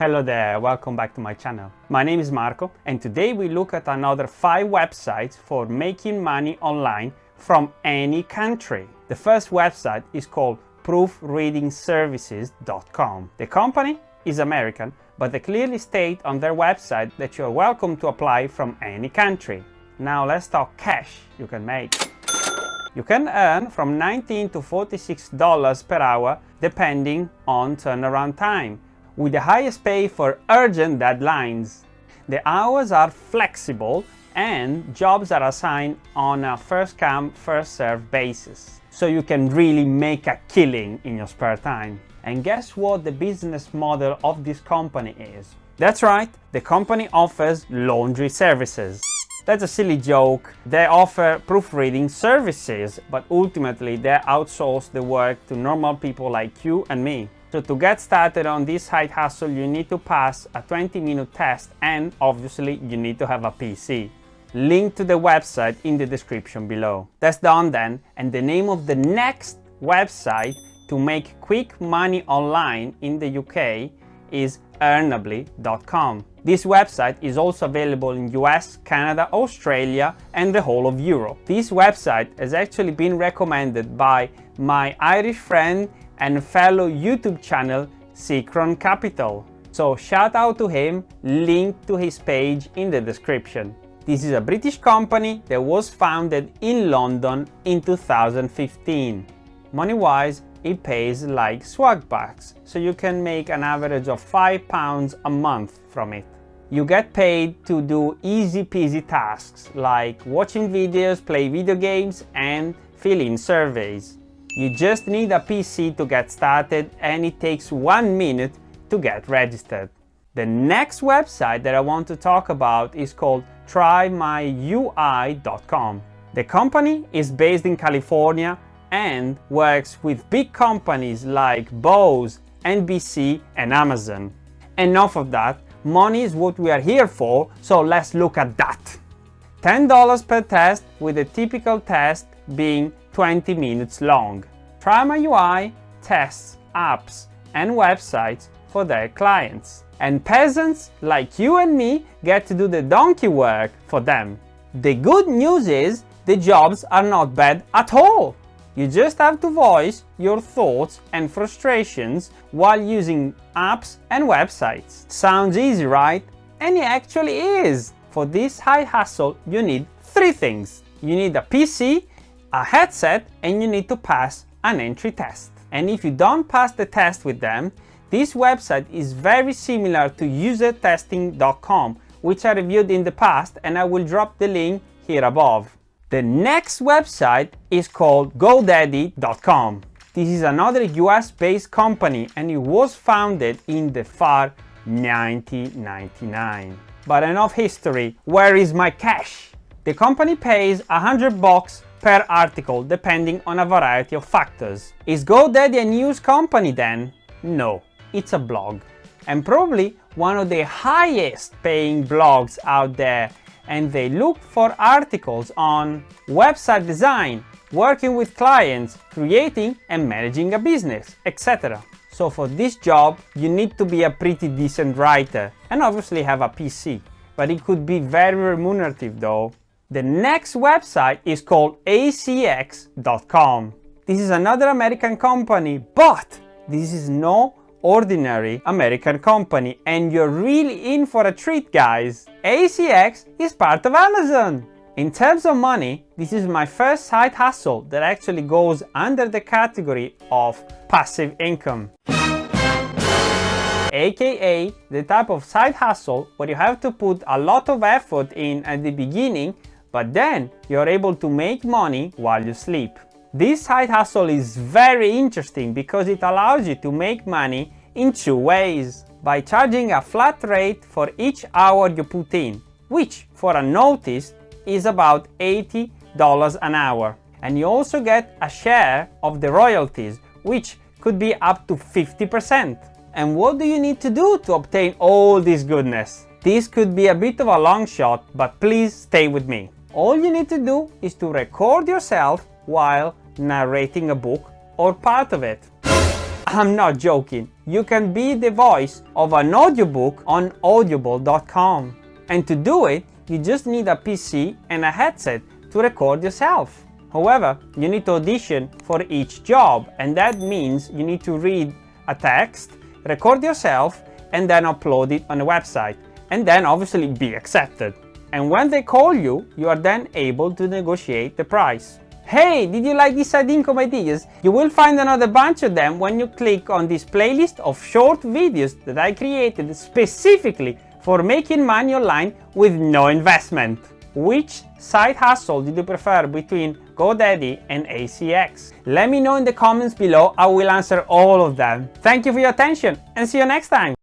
Hello there, welcome back to my channel. My name is Marco and today we look at another 5 websites for making money online from any country. The first website is called Proofreading The company is American, but they clearly state on their website that you're welcome to apply from any country. Now let's talk cash you can make. You can earn from $19 to $46 per hour depending on turnaround time, with the highest pay for urgent deadlines. The hours are flexible and jobs are assigned on a first-come, first-served basis. So you can really make a killing in your spare time. And guess what the business model of this company is? That's right, the company offers laundry services. That's a silly joke. They offer proofreading services, but ultimately they outsource the work to normal people like you and me. So to get started on this side hustle, you need to pass a 20-minute test and obviously you need to have a PC. Link to the website in the description below. That's done then, and the name of the next website to make quick money online in the UK is earnably.com. This website is also available in US, Canada, Australia and the whole of Europe. This website has actually been recommended by my Irish friend and fellow YouTube channel Secron Capital. So shout out to him, link to his page in the description. This is a British company that was founded in London in 2015. Money-wise, it pays like swagbucks, so you can make an average of £5 a month from it. You get paid to do easy peasy tasks like watching videos, play video games and fill in surveys. You just need a PC to get started and it takes 1 minute to get registered. The next website that I want to talk about is called TryMyUI.com. The company is based in California and works with big companies like Bose, NBC and Amazon. Enough of that, money is what we are here for, so let's look at that. $10 per test, with a typical test being 20 minutes long. TryMyUI tests apps and websites for their clients. And peasants like you and me get to do the donkey work for them. The good news is the jobs are not bad at all. You just have to voice your thoughts and frustrations while using apps and websites. Sounds easy, right? And it actually is. For this high hustle, you need 3 things. You need a PC, a headset, and you need to pass an entry test. And if you don't pass the test with them, this website is very similar to usertesting.com, which I reviewed in the past, and I will drop the link here above. The next website is called GoDaddy.com. This is another US-based company and it was founded in the far 1999. But enough history, where is my cash? The company pays $100 per article depending on a variety of factors. Is GoDaddy a news company then? No, it's a blog. And probably one of the highest paying blogs out there, and they look for articles on website design, working with clients, creating and managing a business, etc. So for this job, you need to be a pretty decent writer and obviously have a PC, but it could be very remunerative though. The next website is called acx.com. This is another American company, but this is no ordinary American company and you're really in for a treat, guys. ACX is part of Amazon. In terms of money, this is my first side hustle that actually goes under the category of passive income, aka the type of side hustle where you have to put a lot of effort in at the beginning, but then you're able to make money while you sleep. This side hustle is very interesting because it allows you to make money in 2 ways. By charging a flat rate for each hour you put in, which for a notice is about $80 an hour. And you also get a share of the royalties, which could be up to 50%. And what do you need to do to obtain all this goodness? This could be a bit of a long shot, but please stay with me. All you need to do is to record yourself while narrating a book or part of it. I'm not joking. you can be the voice of an audiobook on audible.com. And to do it, you just need a PC and a headset to record yourself. However, you need to audition for each job, and that means you need to read a text, record yourself, and then upload it on a website, and then obviously be accepted. And when they call you, you are then able to negotiate the price. Hey, did you like these side income ideas? You will find another bunch of them when you click on this playlist of short videos that I created specifically for making money online with no investment. Which side hustle did you prefer between GoDaddy and ACX? Let me know in the comments below, I will answer all of them. Thank you for your attention and see you next time.